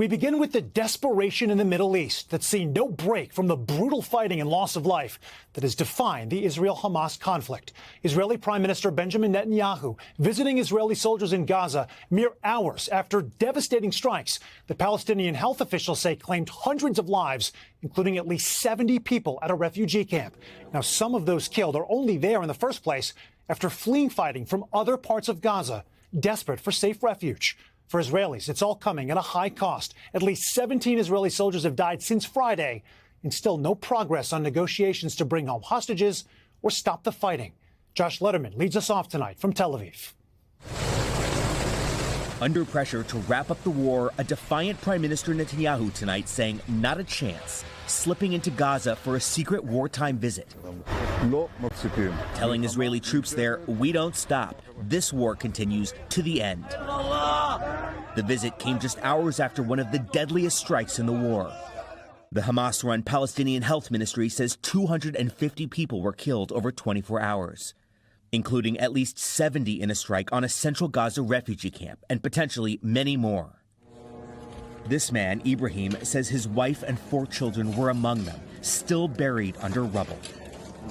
We begin with the desperation in the Middle East that's seen no break from the brutal fighting and loss of life that has defined the Israel-Hamas conflict. Israeli Prime Minister Benjamin Netanyahu visiting Israeli soldiers in Gaza mere hours after devastating strikes that Palestinian health officials say claimed hundreds of lives, including at least 70 people at a refugee camp. Now, some of those killed are only there in the first place after fleeing fighting from other parts of Gaza, desperate for safe refuge. For Israelis, it's all coming at a high cost. At least 17 Israeli soldiers have died since Friday, and still no progress on negotiations to bring home hostages or stop the fighting. Josh Lederman leads us off tonight from Tel Aviv. Under pressure to wrap up the war, a defiant Prime Minister Netanyahu tonight saying not a chance, slipping into Gaza for a secret wartime visit. Telling Israeli troops there, we don't stop. This war continues to the end. The visit came just hours after one of the deadliest strikes in the war. The Hamas-run Palestinian Health Ministry says 250 people were killed over 24 hours, including at least 70 in a strike on a central Gaza refugee camp, and potentially many more. This man, Ibrahim, says his wife and 4 children were among them, still buried under rubble.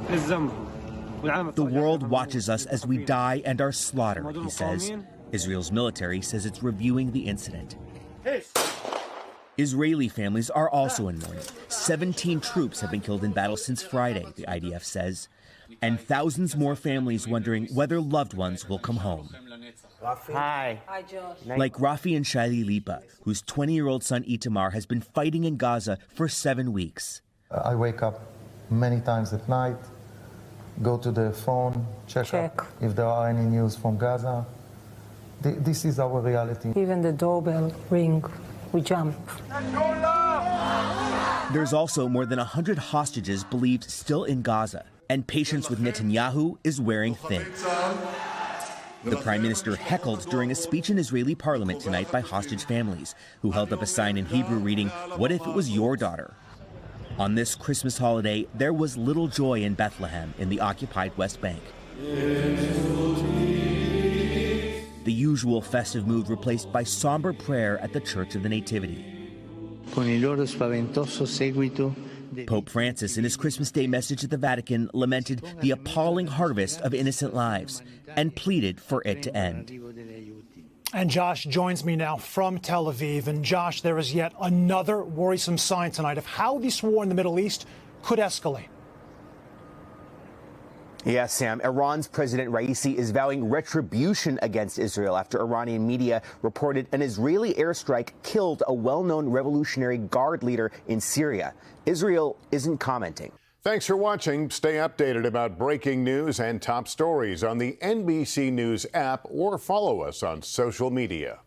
The world watches us as we die and are slaughtered, he says. Israel's military says it's reviewing the incident. Israeli families are also in mourning. 17 troops have been killed in battle since Friday, the IDF says, and thousands more families wondering whether loved ones will come home. Hi. Hi, Josh. Like Rafi and Shaili Lipa, whose 20-year-old son Itamar has been fighting in Gaza for 7 weeks. I wake up many times at night, go to the phone, check if there are any news from Gaza. This is our reality. Even the doorbell ring, we jump. There's also more than 100 hostages believed still in Gaza, and patience with Netanyahu is wearing thin. The prime minister heckled during a speech in Israeli parliament tonight by hostage families, who held up a sign in Hebrew reading, "What if it was your daughter?" On this Christmas holiday, there was little joy in Bethlehem in the occupied West Bank. The usual festive mood replaced by somber prayer at the Church of the Nativity. Pope Francis, in his Christmas Day message at the Vatican, lamented the appalling harvest of innocent lives and pleaded for it to end. And Josh joins me now from Tel Aviv. And Josh, there is yet another worrisome sign tonight of how this war in the Middle East could escalate. Yes, Sam. Iran's President Raisi is vowing retribution against Israel after Iranian media reported an Israeli airstrike killed a well-known Revolutionary Guard leader in Syria. Israel isn't commenting. Thanks for watching. Stay updated about breaking news and top stories on the NBC News app or follow us on social media.